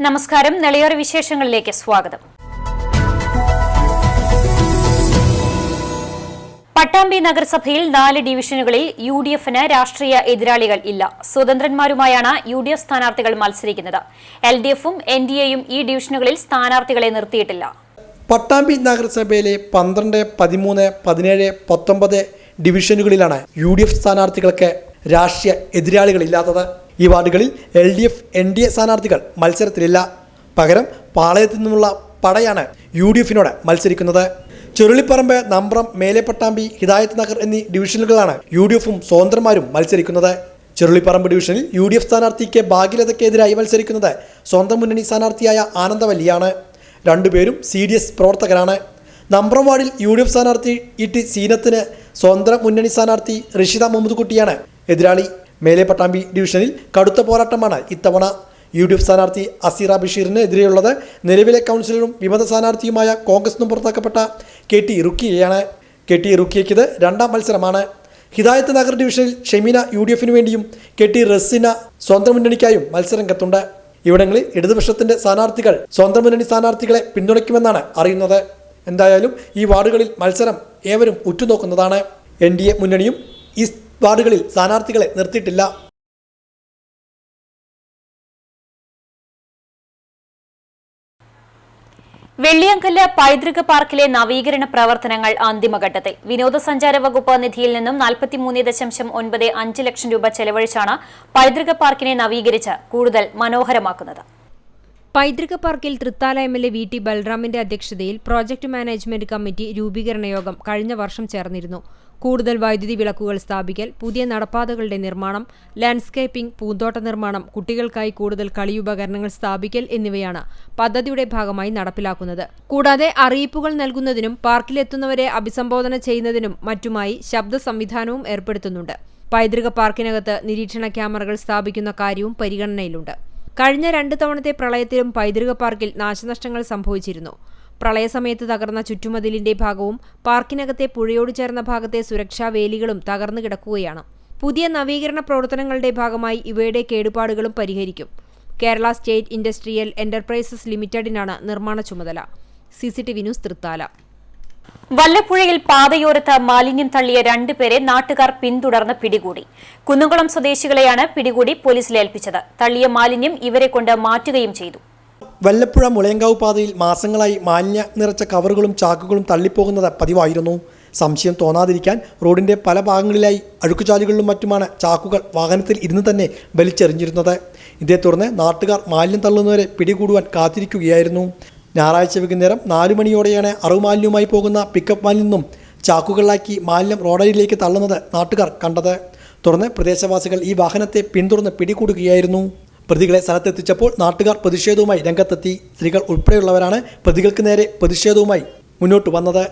നമസ്കാരം. നെളിയോര വിശേഷങ്ങളിലേക്ക് സ്വാഗതം. പട്ടാമ്പി നഗരസഭയിൽ 4 ഡിവിഷനുകളിൽ യുഡിഎഫിന് രാഷ്ട്രീയ എതിരാളികൾ ഇല്ല. സ്വതന്ത്രന്മാരുമായാണ് യുഡിഎഫ് സ്ഥാനാർത്ഥികൾ മത്സരിക്കുന്നത്. എൽഡിഎഫും എൻഡിഎയും ഈ ഡിവിഷനുകളിൽ സ്ഥാനാർത്ഥികളെ നിർത്തിയിട്ടില്ല. പട്ടാമ്പി നഗരസഭയിലെ 12, 13, 17, 19 ഡിവിഷനുകളിലാണ് യുഡിഎഫ് സ്ഥാനാർത്ഥികൾക്ക് രാഷ്ട്രീയ എതിരാളികളില്ലാത്തത്. ഈ വാർഡുകളിൽ എൽഡിഎഫ്, എൻഡിഎ സ്ഥാനാർത്ഥികൾ മത്സരത്തിലില്ല. പകരം പാളയത്തു നിന്നുള്ള പടയാണ് യുഡിഎഫിനോട് മത്സരിക്കുന്നത്. ചുരുളിപ്പറമ്പ്, നമ്പ്രം, മേലെപ്പട്ടാമ്പി, ഹിദായത്ത് നഗർ എന്നീ ഡിവിഷനുകളിലാണ് യുഡിഎഫും സ്വതന്ത്രന്മാരും മത്സരിക്കുന്നത്. ചുരുളിപ്പറമ്പ് ഡിവിഷനിൽ യുഡിഎഫ് സ്ഥാനാർത്ഥിക്ക് ഭാഗ്യലതയ്ക്കെതിരായി മത്സരിക്കുന്നത് സ്വന്തം മുന്നണി സ്ഥാനാർത്ഥിയായ ആനന്ദവല്ലിയാണ്. രണ്ടുപേരും CDS പ്രവർത്തകരാണ്. നമ്പ്രം വാർഡിൽ യുഡിഎഫ് സ്ഥാനാർത്ഥി ഇ.ടി. സീനത്തിന് സ്വന്തം മുന്നണി സ്ഥാനാർത്ഥി റഷിദ മുഹമ്മദ് കുട്ടിയാണ് എതിരാളി. മേലെപ്പട്ടാമ്പി ഡിവിഷനിൽ കടുത്ത പോരാട്ടമാണ് ഇത്തവണ. യുഡിഎഫ് സ്ഥാനാർത്ഥി അസീറ ബഷീറിന് എതിരെയുള്ളത് നിലവിലെ കൗൺസിലറും വിമത സ്ഥാനാർത്ഥിയുമായ കോൺഗ്രസ് നിന്നും പുറത്താക്കപ്പെട്ട KT റുക്കിയയാണ്. KT റുക്കിയയ്ക്ക് ഇത് രണ്ടാം മത്സരമാണ്. ഹിദായത്ത് നഗർ ഡിവിഷനിൽ ഷെമീന യുഡിഎഫിന് വേണ്ടിയും KT റസിന സ്വന്തം മുന്നണിക്കായും മത്സരം കത്തുണ്ട്. ഇവിടങ്ങളിൽ ഇടതുപക്ഷത്തിന്റെ സ്ഥാനാർത്ഥികൾ സ്വന്തം മുന്നണി സ്ഥാനാർത്ഥികളെ പിന്തുണയ്ക്കുമെന്നാണ് അറിയുന്നത്. എന്തായാലും ഈ വാർഡുകളിൽ മത്സരം ഏവരും ഉറ്റുനോക്കുന്നതാണ്. NDA മുന്നണിയും ഈ വാർഡുകളിൽ സ്ഥാനാർത്ഥികളെ നിർത്തിയിട്ടില്ല. വെള്ളിയങ്കല്ല് പൈതൃക പാർക്കിലെ നവീകരണ പ്രവർത്തനങ്ങൾ അന്തിമഘട്ടത്തിൽ. വിനോദസഞ്ചാര വകുപ്പ് നിധിയിൽ നിന്നും 43.95 ലക്ഷം രൂപ ചെലവഴിച്ചാണ് പൈതൃക പാർക്കിനെ നവീകരിച്ച് കൂടുതൽ മനോഹരമാക്കുന്നത്. പൈതൃക പാർക്കിൽ തൃത്താല MLA VT ബൽറാമിന്റെ അധ്യക്ഷതയിൽ പ്രോജക്ട് മാനേജ്മെന്റ് കമ്മിറ്റി രൂപീകരണ യോഗം കഴിഞ്ഞ വർഷം ചേർന്നിരുന്നു. കൂടുതൽ വൈദ്യുതി വിളക്കുകൾ സ്ഥാപിക്കൽ, പുതിയ നടപ്പാതകളുടെ നിർമ്മാണം, ലാൻഡ്സ്കേപ്പിംഗ്, പൂന്തോട്ട നിർമ്മാണം, കുട്ടികൾക്കായി കൂടുതൽ കളിയുപകരണങ്ങൾ സ്ഥാപിക്കൽ എന്നിവയാണ് പദ്ധതിയുടെ ഭാഗമായി നടപ്പിലാക്കുന്നത്. കൂടാതെ അറിയിപ്പുകൾ നൽകുന്നതിനും പാർക്കിലെത്തുന്നവരെ അഭിസംബോധന ചെയ്യുന്നതിനും മറ്റുമായി ശബ്ദ സംവിധാനവും ഏർപ്പെടുത്തുന്നുണ്ട്. പൈതൃക പാർക്കിനകത്ത് നിരീക്ഷണ ക്യാമറകൾ സ്ഥാപിക്കുന്ന കാര്യവും പരിഗണനയിലുണ്ട്. കഴിഞ്ഞ 2 തവണത്തെ പ്രളയത്തിലും പൈതൃക പാർക്കിൽ നാശനഷ്ടങ്ങൾ സംഭവിച്ചിരുന്നു. പ്രളയസമയത്ത് തകർന്ന ചുറ്റുമതിലിന്റെ ഭാഗവും പാർക്കിനകത്തെ പുഴയോട് ചേർന്ന ഭാഗത്തെ സുരക്ഷാ വേലികളും തകർന്നു കിടക്കുകയാണ്. പുതിയ നവീകരണ പ്രവർത്തനങ്ങളുടെ ഭാഗമായി ഇവയുടെ കേടുപാടുകളും പരിഹരിക്കും. കേരള സ്റ്റേറ്റ് ഇൻഡസ്ട്രിയൽ എന്റർപ്രൈസസ് ലിമിറ്റഡിനാണ് നിർമ്മാണ ചുമതല. CCTV news, Thrithala. വല്ലപ്പുഴയിൽ പാതയോരത്ത് മാലിന്യം തള്ളിയ 2 പേരെ നാട്ടുകാർ പിന്തുടർന്ന് പിടികൂടി. കുന്നംകുളം സ്വദേശികളെയാണ് പിടികൂടി പോലീസിലേൽപ്പിച്ചത്. തള്ളിയ മാലിന്യം ഇവരെ കൊണ്ട് മാറ്റുകയും ചെയ്തു. വല്ലപ്പുഴ മുളയങ്കാവ് പാതയിൽ മാസങ്ങളായി മാലിന്യ നിറച്ച കവറുകളും ചാക്കുകളും തള്ളിപ്പോകുന്നത് പതിവായിരുന്നു. സംശയം തോന്നാതിരിക്കാൻ റോഡിന്റെ പല ഭാഗങ്ങളിലായി അഴുക്കുചാലുകളിലും മറ്റുമാണ് ചാക്കുകൾ വാഹനത്തിൽ ഇരുന്ന് തന്നെ വലിച്ചെറിഞ്ഞിരുന്നത്. ഇതേ തുടർന്ന് നാട്ടുകാർ മാലിന്യം തള്ളുന്നവരെ പിടികൂടുവാൻ കാത്തിരിക്കുകയായിരുന്നു. ഞായറാഴ്ച വൈകുന്നേരം 4 മണിയോടെയാണ് അറുമാലിന്യവുമായി പോകുന്ന പിക്കപ്പ് വാനിൽ നിന്നും ചാക്കുകളിലാക്കി മാലിന്യം റോഡരികിലേക്ക് തള്ളുന്നത് നാട്ടുകാർ കണ്ടത്. തുടർന്ന് പ്രദേശവാസികൾ ഈ വാഹനത്തെ പിന്തുടർന്ന് പിടികൂടുകയായിരുന്നു. പ്രതികളെ സ്ഥലത്തെത്തിച്ചപ്പോൾ നാട്ടുകാർ പ്രതിഷേധവുമായി രംഗത്തെത്തി. സ്ത്രീകൾ ഉൾപ്പെടെയുള്ളവരാണ് പ്രതികൾക്ക് നേരെ പ്രതിഷേധവുമായി മുന്നോട്ട് വന്നത്.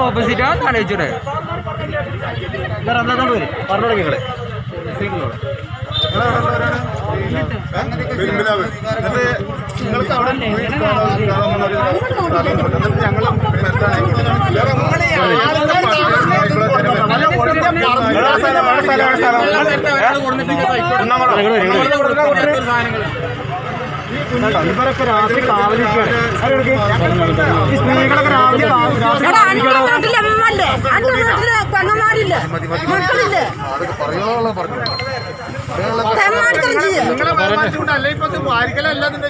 ഓപ്പോസിറ്റ് ആലോചിച്ചൂടെ ഇവരൊക്കെ രാത്രി കാവലിക്കാണ്. സ്ത്രീകളൊക്കെ രാവിലെ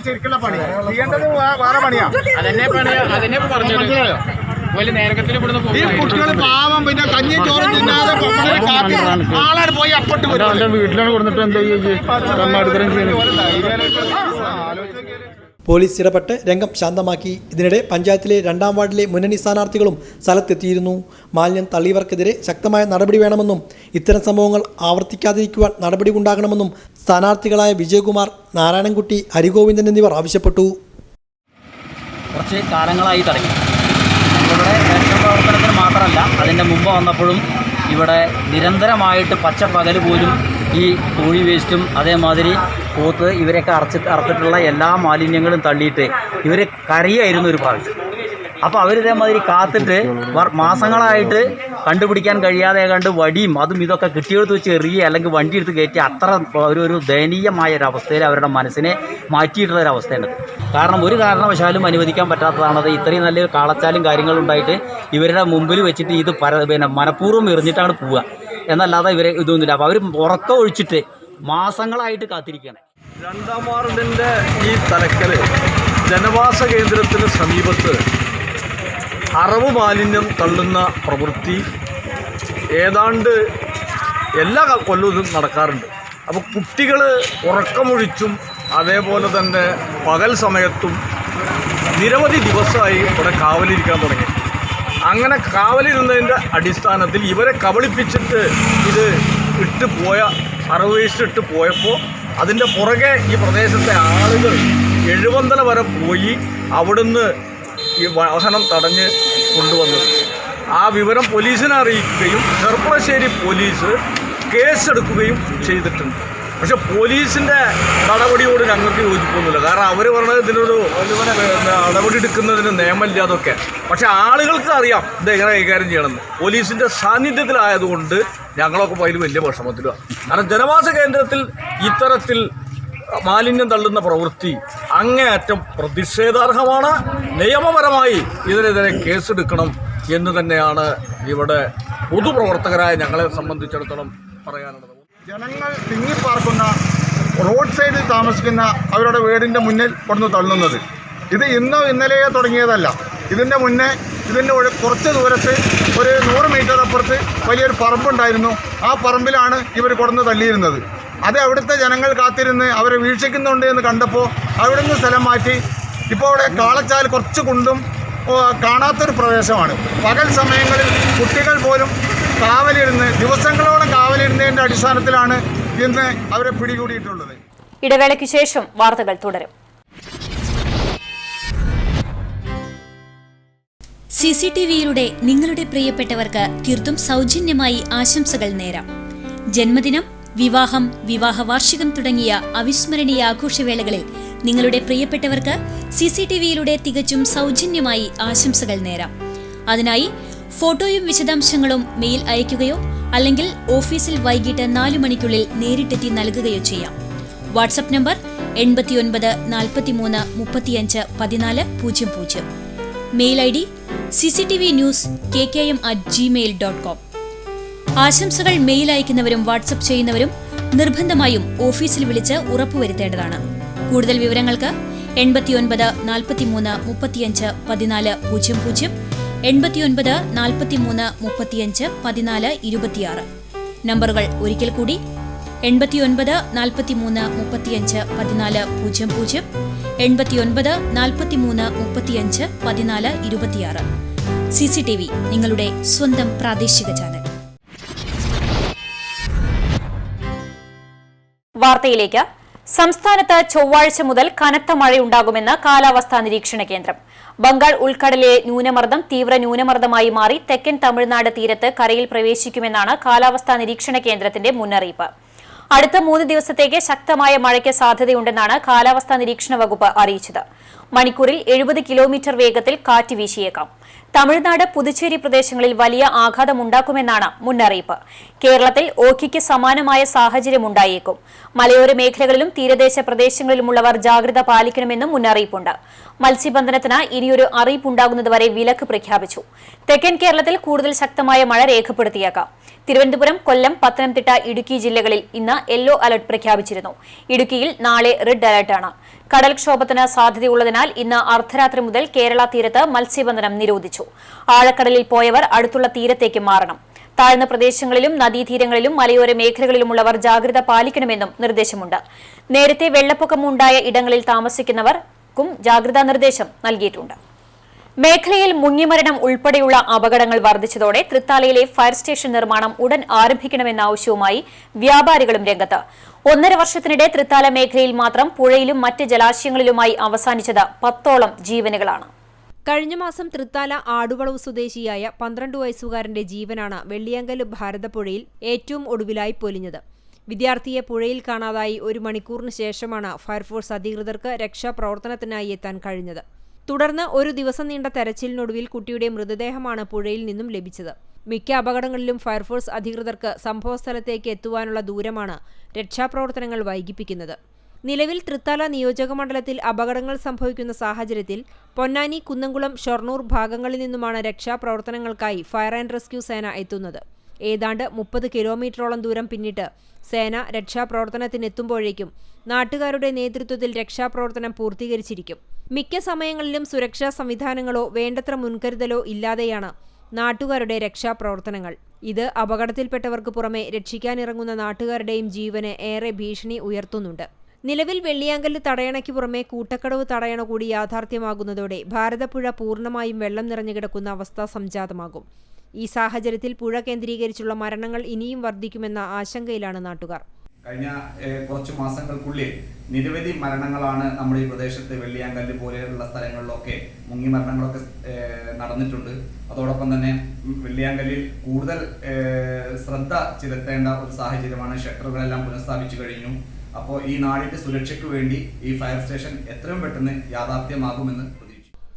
ശരിക്കുള്ള പണി ചെയ്യേണ്ടത് വേറെ പണിയാ. കുട്ടികൾ പാവം പിന്നെ കഞ്ഞി ചോറ് തിന്നാതെ ആളാണ് പോയി അപ്പട്ട് വീട്ടിലാണ് കൊടുത്തിട്ട് എന്താ പോലീസ് ഇടപെട്ട് രംഗം ശാന്തമാക്കി. ഇതിനിടെ പഞ്ചായത്തിലെ 2ാം വാർഡിലെ മുന്നണി സ്ഥാനാർത്ഥികളും സ്ഥലത്തെത്തിയിരുന്നു. മാലിന്യം തള്ളിയവർക്കെതിരെ ശക്തമായ നടപടി വേണമെന്നും ഇത്തരം സംഭവങ്ങൾ ആവർത്തിക്കാതിരിക്കുവാൻ നടപടി ഉണ്ടാകണമെന്നും സ്ഥാനാർത്ഥികളായ വിജയകുമാർ, നാരായണൻകുട്ടി, ഹരിഗോവിന്ദൻ എന്നിവർ ആവശ്യപ്പെട്ടു. കുറച്ച് കാലങ്ങളായി തുടങ്ങി. ഇവിടെ രക്ഷാപ്രവർത്തനത്തിന് മാത്രമല്ല, അതിൻ്റെ മുമ്പ് വന്നപ്പോഴും ഇവിടെ നിരന്തരമായിട്ട് പച്ചപ്പകൽ പോലും ഈ കോഴി വേസ്റ്റും അതേമാതിരി പോത്ത് ഇവരെയൊക്കെ അറുത്തിട്ടുള്ള എല്ലാ മാലിന്യങ്ങളും തള്ളിയിട്ട് ഇവർ കരയായിരുന്നു ഒരു പ്രാവശ്യം. അപ്പോൾ അവരിതേമാതിരി കാത്തിട്ട് മാസങ്ങളായിട്ട് കണ്ടുപിടിക്കാൻ കഴിയാതെ കണ്ട് വടിയും അതും ഇതൊക്കെ കിട്ടിയെടുത്ത് വെച്ച് എറിയുക അല്ലെങ്കിൽ വണ്ടി എടുത്ത് കയറ്റി അത്ര ഒരു ദയനീയമായ ഒരു അവസ്ഥയിൽ അവരുടെ മനസ്സിനെ മാറ്റിയിട്ടുള്ള ഒരു അവസ്ഥയാണ്. കാരണം ഒരു കാരണവശാലും അനുവദിക്കാൻ പറ്റാത്തതാണത്. ഇത്രയും നല്ലൊരു കാളച്ചാലും കാര്യങ്ങളും ഉണ്ടായിട്ട് ഇവരുടെ മുമ്പിൽ വെച്ചിട്ട് ഇത് മനഃപൂർവ്വം എറിഞ്ഞിട്ടാണ് പോവുക എന്നല്ലാതെ ഇവരെ ഇതൊന്നുമില്ല. അപ്പോൾ അവർ ഉറക്കം ഒഴിച്ചിട്ട് മാസങ്ങളായിട്ട് കാത്തിരിക്കുകയാണ്. 2ാം വാർഡിൻ്റെ ഈ തലക്കൽ ജനവാസ കേന്ദ്രത്തിന് സമീപത്ത് അറവ് മാലിന്യം തള്ളുന്ന പ്രവൃത്തി ഏതാണ്ട് എല്ലാ കൊല്ലവും നടക്കാറുണ്ട്. അപ്പോൾ കുട്ടികൾ ഉറക്കമൊഴിച്ചും അതേപോലെ തന്നെ പകൽ സമയത്തും നിരവധി ദിവസമായി ഇവിടെ കാവലിരിക്കാൻ തുടങ്ങി. അങ്ങനെ കാവലിരുന്നതിൻ്റെ അടിസ്ഥാനത്തിൽ ഇവരെ കബളിപ്പിച്ചിട്ട് ഇത് അറവ് വേസ്റ്റ് ഇട്ട് പോയപ്പോൾ അതിൻ്റെ പുറകെ ഈ പ്രദേശത്തെ ആളുകൾ എഴുവന്തല വരെ പോയി അവിടുന്ന് ഈ വാഹനം തടഞ്ഞ് കൊണ്ടുവന്നത്. ആ വിവരം പോലീസിനെ അറിയിക്കുകയും ചെർപ്പളശ്ശേരി പോലീസ് കേസെടുക്കുകയും ചെയ്തിട്ടുണ്ട്. പക്ഷെ പോലീസിൻ്റെ നടപടിയോട് ഞങ്ങൾക്ക് യോജിപ്പൊന്നുമില്ല. കാരണം അവർ പറഞ്ഞത് ഇതിനൊരു നടപടി എടുക്കുന്നതിന് നിയമമില്ല അതൊക്കെ. പക്ഷെ ആളുകൾക്ക് അറിയാം ഇത് എങ്ങനെ കൈകാര്യം ചെയ്യണമെന്ന്. പോലീസിൻ്റെ സാന്നിധ്യത്തിലായതുകൊണ്ട് ഞങ്ങളൊക്കെ അതിൽ വലിയ വിഷമത്തിലാണ്. കാരണം ജനവാസ കേന്ദ്രത്തിൽ ഇത്തരത്തിൽ മാലിന്യം തള്ളുന്ന പ്രവൃത്തി അങ്ങേയറ്റം പ്രതിഷേധാർഹമാണ്. നിയമപരമായി ഇതിനെതിരെ കേസെടുക്കണം എന്ന് തന്നെയാണ് ഇവിടെ പൊതുപ്രവർത്തകരായ ഞങ്ങളെ സംബന്ധിച്ചിടത്തോളം പറയാനുള്ളത്. ജനങ്ങൾ തിങ്ങിപ്പാർക്കുന്ന റോഡ് സൈഡിൽ താമസിക്കുന്ന അവരുടെ വീടിൻ്റെ മുന്നിൽ കൊണ്ടു തള്ളുന്നത് ഇത് ഇന്നലെയോ തുടങ്ങിയതല്ല. ഇതിൻ്റെ മുന്നേ കുറച്ച് ദൂരത്ത് ഒരു 100 മീറ്റർ അപ്പുറത്ത് വലിയൊരു പറമ്പുണ്ടായിരുന്നു. ആ പറമ്പിലാണ് ഇവർ കൊണ്ടു തള്ളിയിരുന്നത്. അത് അവിടുത്തെ ജനങ്ങൾ കാത്തിരുന്ന് അവരെ വീക്ഷിക്കുന്നുണ്ട് എന്ന് കണ്ടപ്പോൾ അവിടുന്ന് സ്ഥലം മാറ്റി. ഇപ്പോൾ അവിടെ കാളച്ചാൽ കുറച്ച് കുണ്ടും കാണാത്തൊരു പ്രദേശമാണ്. പകൽ സമയങ്ങളിൽ കുട്ടികൾ പോലും ദിവസങ്ങളോളം കാവലിരുന്നതിൻ്റെ അടിസ്ഥാനത്തിലാണ് ഇന്ന് അവരെ പിടികൂടിയിട്ടുള്ളത്. ഇടവേളയ്ക്ക് ശേഷം വാർത്തകൾ തുടരും. CCTVയിലൂടെ നിങ്ങളുടെ പ്രിയപ്പെട്ടവർക്ക് തീർത്തും സൗജന്യമായി ആശംസകൾ നേരാം. ജന്മദിനം, വിവാഹം, വിവാഹ വാർഷികം തുടങ്ങിയ അവിസ്മരണീയ ആഘോഷവേളകളിൽ നിങ്ങളുടെ പ്രിയപ്പെട്ടവർക്ക് CCTVയിലൂടെ തികച്ചും സൗജന്യമായി ആശംസകൾ നേരാം. അതിനായി ഫോട്ടോയും വിശദാംശങ്ങളും മെയിൽ അയയ്ക്കുകയോ അല്ലെങ്കിൽ ഓഫീസിൽ വൈകിട്ട് 4 മണിക്കുള്ളിൽ നേരിട്ടെത്തി നൽകുകയോ ചെയ്യാം. WhatsApp number 89 43 35 14 00. Mail ID cctvnews@gmail.com. ആശംസകൾ മെയിൽ അയക്കുന്നവരും വാട്സ്ആപ്പ് ചെയ്യുന്നവരും നിർബന്ധമായും ഓഫീസിൽ വിളിച്ച് ഉറപ്പുവരുത്തേണ്ടതാണ്. കൂടുതൽ വിവരങ്ങൾക്ക് 89 43 35 14 00, 89 43 35 14 26. നമ്പറുകൾ ഒരിക്കൽ കൂടി 89 43 35 14 00, 89 43 35 14 26. CCTV, നിങ്ങളുടെ സ്വന്തം പ്രാദേശിക ചാനൽ. വാർത്തയിലേക്ക്. സംസ്ഥാനത്ത് ചൊവ്വാഴ്ച മുതൽ കനത്ത മഴയുണ്ടാകുമെന്ന് കാലാവസ്ഥാ നിരീക്ഷണ കേന്ദ്രം. ബംഗാൾ ഉൾക്കടലിലെ ന്യൂനമർദ്ദം തീവ്ര ന്യൂനമർദ്ദമായി മാറി തെക്കൻ തമിഴ്നാട് തീരത്ത് കരയിൽ പ്രവേശിക്കുമെന്നാണ് കാലാവസ്ഥാ നിരീക്ഷണ കേന്ദ്രത്തിന്റെ മുന്നറിയിപ്പ്. അടുത്ത 3 ദിവസത്തേക്ക് ശക്തമായ മഴയ്ക്ക് സാധ്യതയുണ്ടെന്നാണ് കാലാവസ്ഥാ നിരീക്ഷണ വകുപ്പ് അറിയിച്ചത്. മണിക്കൂറിൽ 70 കിലോമീറ്റർ വേഗത്തിൽ കാറ്റ് വീശിയേക്കാം. തമിഴ്നാട്, പുതുച്ചേരി പ്രദേശങ്ങളിൽ വലിയ ആഘാതമുണ്ടാക്കുമെന്നാണ് മുന്നറിയിപ്പ്. കേരളത്തിൽ ഓഖിക്ക് സമാനമായ സാഹചര്യമുണ്ടായേക്കും. മലയോര മേഖലകളിലും തീരദേശ പ്രദേശങ്ങളിലുമുള്ളവർ ജാഗ്രത പാലിക്കണമെന്നും മുന്നറിയിപ്പുണ്ട്. മത്സ്യബന്ധനത്തിന് ഇനിയൊരു അറിയിപ്പുണ്ടാകുന്നതുവരെ വിലക്ക് പ്രഖ്യാപിച്ചു. തെക്കൻ കേരളത്തിൽ കൂടുതൽ ശക്തമായ മഴ രേഖപ്പെടുത്തിയേക്കാം. തിരുവനന്തപുരം, കൊല്ലം, പത്തനംതിട്ട, ഇടുക്കി ജില്ലകളിൽ ഇന്ന് യെല്ലോ അലർട്ട് പ്രഖ്യാപിച്ചിരുന്നു. ഇടുക്കിയിൽ നാളെ റെഡ് അലർട്ടാണ്. കടൽക്ഷോഭത്തിന് സാധ്യതയുള്ളതിനാൽ ഇന്ന് അർദ്ധരാത്രി മുതൽ കേരള തീരത്ത് മത്സ്യബന്ധനം നിരോധിച്ചു. ആഴക്കടലിൽ പോയവർ അടുത്തുള്ള തീരത്തേക്ക് മാറണം. താഴ്ന്ന പ്രദേശങ്ങളിലും നദീതീരങ്ങളിലും മലയോര മേഖലകളിലുമുള്ളവർ ജാഗ്രത പാലിക്കണമെന്നും നിർദ്ദേശമുണ്ട്. നേരത്തെ വെള്ളപ്പൊക്കമുണ്ടായ ഇടങ്ങളിൽ താമസിക്കുന്നവർ ജീവനക്കാർക്കും ജാഗ്രതാ നിർദ്ദേശം നൽകിയിട്ടുണ്ട്. മേഖലയിൽ മുങ്ങിമരണം ഉൾപ്പെടെയുള്ള അപകടങ്ങൾ വർദ്ധിച്ചതോടെ തൃത്താലയിലെ ഫയർ സ്റ്റേഷൻ നിർമ്മാണം ഉടൻ ആരംഭിക്കണമെന്ന ആവശ്യവുമായി വ്യാപാരികളും രംഗത്ത്. 1.5 വർഷത്തിനിടെ തൃത്താല മേഖലയിൽ മാത്രം പുഴയിലും മറ്റ് ജലാശയങ്ങളിലുമായി അവസാനിച്ചത് 10ഓളം ജീവനുകളാണ്. കഴിഞ്ഞ മാസം തൃത്താല ആടുവളവ് സ്വദേശിയായ 12 വയസ്സുകാരന്റെ ജീവനാണ് വെള്ളിയാങ്കല്ല് ഭാരതപ്പുഴയിൽ ഏറ്റവും ഒടുവിലായി പൊലിഞ്ഞത്. വിദ്യാർത്ഥിയെ പുഴയിൽ കാണാതായി 1 മണിക്കൂറിന് ശേഷമാണ് ഫയർഫോഴ്സ് അധികൃതർക്ക് രക്ഷാപ്രവർത്തനത്തിനായി എത്താൻ കഴിഞ്ഞത്. തുടർന്ന് 1 ദിവസം നീണ്ട തെരച്ചിലിനൊടുവിൽ കുട്ടിയുടെ മൃതദേഹമാണ് പുഴയിൽ നിന്നും ലഭിച്ചത്. മിക്ക അപകടങ്ങളിലും ഫയർഫോഴ്സ് അധികൃതർക്ക് സംഭവസ്ഥലത്തേക്ക് എത്തുവാനുള്ള ദൂരമാണ് രക്ഷാപ്രവർത്തനങ്ങൾ വൈകിപ്പിക്കുന്നത്. നിലവിൽ തൃത്താല നിയോജകമണ്ഡലത്തിൽ അപകടങ്ങൾ സംഭവിക്കുന്ന സാഹചര്യത്തിൽ പൊന്നാനി, കുന്നംകുളം, ഷൊർണൂർ ഭാഗങ്ങളിൽ നിന്നുമാണ് രക്ഷാപ്രവർത്തനങ്ങൾക്കായി ഫയർ ആൻഡ് റെസ്ക്യൂ സേന എത്തുന്നത്. ഏതാണ്ട് 30 കിലോമീറ്ററോളം ദൂരം പിന്നിട്ട് സേന രക്ഷാപ്രവർത്തനത്തിനെത്തുമ്പോഴേക്കും നാട്ടുകാരുടെ നേതൃത്വത്തിൽ രക്ഷാപ്രവർത്തനം പൂർത്തീകരിച്ചിരിക്കും. മിക്ക സമയങ്ങളിലും സുരക്ഷാ സംവിധാനങ്ങളോ വേണ്ടത്ര മുൻകരുതലോ ഇല്ലാതെയാണ് നാട്ടുകാരുടെ രക്ഷാപ്രവർത്തനങ്ങൾ. ഇത് അപകടത്തിൽപ്പെട്ടവർക്ക് പുറമെ രക്ഷിക്കാനിറങ്ങുന്ന നാട്ടുകാരുടെയും ജീവന് ഏറെ ഭീഷണി ഉയർത്തുന്നുണ്ട്. നിലവിൽ വെള്ളിയാങ്കല്ല് തടയണയ്ക്ക് പുറമെ കൂട്ടക്കടവ് തടയണ കൂടി യാഥാർത്ഥ്യമാകുന്നതോടെ ഭാരതപ്പുഴ പൂർണ്ണമായും വെള്ളം നിറഞ്ഞുകിടക്കുന്ന അവസ്ഥ സംജാതമാകും. ഈ സാഹചര്യത്തിൽ പുഴ കേന്ദ്രീകരിച്ചുള്ള മരണങ്ങൾ ഇനിയും വർദ്ധിക്കുമെന്ന ആശങ്കയിലാണ് നാട്ടുകാർ. കഴിഞ്ഞ കുറച്ച് മാസങ്ങൾക്കുള്ളിൽ നിരവധി മരണങ്ങളാണ് നമ്മുടെ ഈ പ്രദേശത്ത് വെള്ളിയാങ്കല്ല് പോലെയുള്ള സ്ഥലങ്ങളിലൊക്കെ മുങ്ങി മരണങ്ങളൊക്കെ നടന്നിട്ടുണ്ട്. അതോടൊപ്പം തന്നെ വെള്ളിയാങ്കല്ലിൽ കൂടുതൽ ശ്രദ്ധ ചെലുത്തേണ്ട ഒരു സാഹചര്യമാണ്. ഷട്ടറുകളെല്ലാം പുനഃസ്ഥാപിച്ചു കഴിഞ്ഞു. അപ്പോൾ ഈ നാടിന്റെ സുരക്ഷയ്ക്ക് വേണ്ടി ഈ ഫയർ സ്റ്റേഷൻ എത്രയും പെട്ടെന്ന് യാഥാർത്ഥ്യമാകുമെന്ന് പ്രതീക്ഷിക്കുന്നു.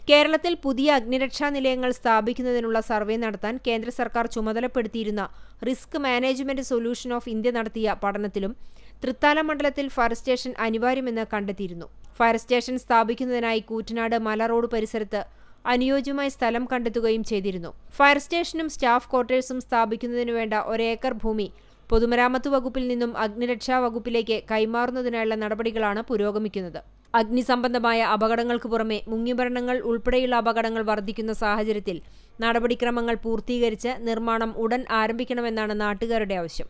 കേരളത്തിൽ പുതിയ അഗ്നിരക്ഷാ നിലയങ്ങൾ സ്ഥാപിക്കുന്നതിനുള്ള സർവേ നടത്താൻ കേന്ദ്ര സർക്കാർ ചുമതലപ്പെടുത്തിയിരുന്ന risk management solution of India നടത്തിയ പഠനത്തിലും തൃത്താല മണ്ഡലത്തിൽ ഫയർ സ്റ്റേഷൻ അനിവാര്യമെന്ന് കണ്ടെത്തിയിരുന്നു. ഫയർ സ്റ്റേഷൻ സ്ഥാപിക്കുന്നതിനായി കൂറ്റനാട് മല റോഡ് പരിസരത്ത് അനുയോജ്യമായ സ്ഥലം കണ്ടെത്തുകയും ചെയ്തിരുന്നു. ഫയർ സ്റ്റേഷനും സ്റ്റാഫ് ക്വാർട്ടേഴ്സും സ്ഥാപിക്കുന്നതിനു വേണ്ട 1 ഏക്കർ ഭൂമി പൊതുമരാമത്ത് വകുപ്പിൽ നിന്നും അഗ്നിരക്ഷാ വകുപ്പിലേക്ക് കൈമാറുന്നതിനായുള്ള നടപടികളാണ് പുരോഗമിക്കുന്നത്. അഗ്നി സംബന്ധമായ അപകടങ്ങൾക്ക് പുറമെ മുങ്ങിമരണങ്ങൾ ഉൾപ്പെടെയുള്ള അപകടങ്ങൾ വർദ്ധിക്കുന്ന സാഹചര്യത്തിൽ നടപടിക്രമങ്ങൾ പൂർത്തീകരിച്ച് നിർമ്മാണം ഉടൻ ആരംഭിക്കണമെന്നാണ് നാട്ടുകാരുടെ ആവശ്യം.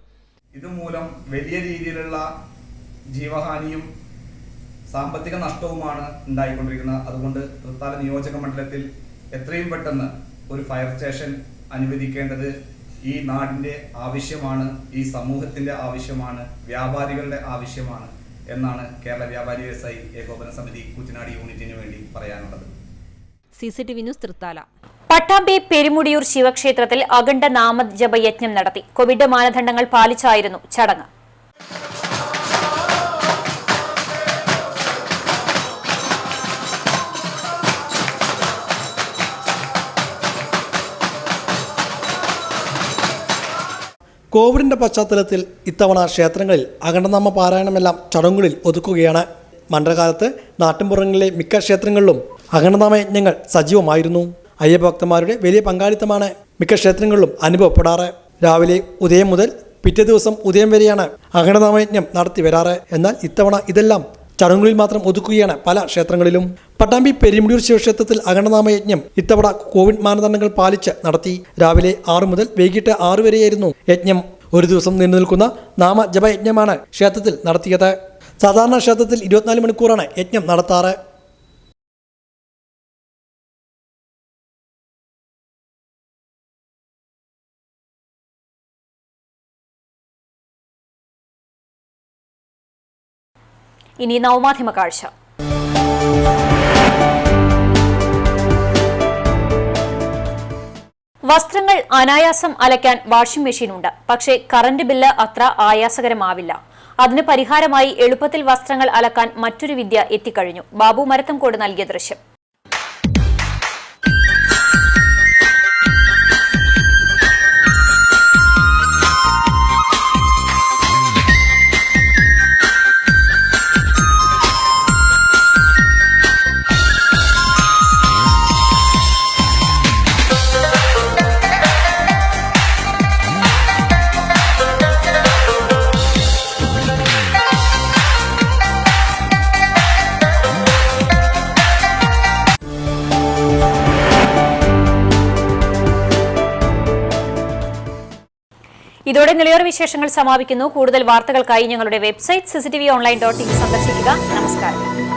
ഇതുമൂലം വലിയ രീതിയിലുള്ള ജീവഹാനിയും സാമ്പത്തിക നഷ്ടവുമാണ് ഉണ്ടായിക്കൊണ്ടിരിക്കുന്നത്. അതുകൊണ്ട് തൃത്താല നിയോജക മണ്ഡലത്തിൽ എത്രയും പെട്ടെന്ന് ഒരു ഫയർ സ്റ്റേഷൻ അനുവദിക്കേണ്ടത് ഈ നാടിന്റെ ആവശ്യമാണ്, ഈ സമൂഹത്തിന്റെ ആവശ്യമാണ്, വ്യാപാരികളുടെ ആവശ്യമാണ് എന്നാണ് കേരള വ്യാപാരി വ്യവസായി ഏകോപന സമിതി കൂറ്റനാട് യൂണിറ്റിന് വേണ്ടി പറയാനുള്ളത്. CCTV news Thrithala. പട്ടാമ്പി പെരുമുടിയൂർ ശിവക്ഷേത്രത്തിൽ അഖണ്ഡ നാമജപയജ്ഞം നടത്തി. കോവിഡ് മാനദണ്ഡങ്ങൾ പാലിച്ചായിരുന്നു ചടങ്ങ്. കോവിഡിന്റെ പശ്ചാത്തലത്തിൽ ഇത്തവണ ക്ഷേത്രങ്ങളിൽ അഖണ്ഡനാമ പാരായണമെല്ലാം ചടങ്ങുകളിൽ ഒതുക്കുകയാണ്. മണ്ഡലകാലത്ത് നാട്ടിൻപുറങ്ങളിലെ മിക്ക ക്ഷേത്രങ്ങളിലും അഖണ്ഡനാമയജ്ഞങ്ങൾ സജീവമായിരുന്നു. അയ്യഭക്തന്മാരുടെ വലിയ പങ്കാളിത്തമാണ് മിക്ക ക്ഷേത്രങ്ങളിലും അനുഭവപ്പെടാറ്. രാവിലെ ഉദയം മുതൽ പിറ്റേ ദിവസം ഉദയം വരെയാണ് അഖണ്ഡനാമയജ്ഞം നടത്തി വരാറ്. എന്നാൽ ഇത്തവണ ഇതെല്ലാം ചടങ്ങുകളിൽ മാത്രം ഒതുക്കുകയാണ് പല ക്ഷേത്രങ്ങളിലും. പട്ടാമ്പി പെരുമുടിയൂർ ശിവക്ഷേത്രത്തിൽ അഖണ്ഡനാമയജ്ഞം ഇത്തവണ കോവിഡ് മാനദണ്ഡങ്ങൾ പാലിച്ച് നടത്തി. രാവിലെ 6 മുതൽ വൈകിട്ട് 6 വരെയായിരുന്നു യജ്ഞം. 1 ദിവസം നീണ്ടുനിൽക്കുന്ന നാമജപയജ്ഞമാണ് ക്ഷേത്രത്തിൽ നടത്തിയത്. സാധാരണ ക്ഷേത്രത്തിൽ 24 മണിക്കൂറാണ് യജ്ഞം നടത്താറ്. ഇനി നവമാധ്യമ കാഴ്ച. വസ്ത്രങ്ങൾ അനായാസം അലക്കാൻ വാഷിംഗ് മെഷീൻ ഉണ്ട്. പക്ഷേ കറന്റ് ബില്ല് അത്ര ആയാസകരമാവില്ല. അതിന് പരിഹാരമായി എളുപ്പത്തിൽ വസ്ത്രങ്ങൾ അലക്കാൻ മറ്റൊരു വിദ്യ എത്തിക്കഴിഞ്ഞു. ബാബു മരത്തംകോട് നൽകിയ ദൃശ്യം. ഇതോടെ നിലയോര വിശേഷങ്ങൾ സമാപിക്കുന്നു. കൂടുതൽ വാർത്തകൾക്കായി ഞങ്ങളുടെ വെബ്സൈറ്റ് cctv online.in സന്ദർശിക്കുക. നമസ്കാരം.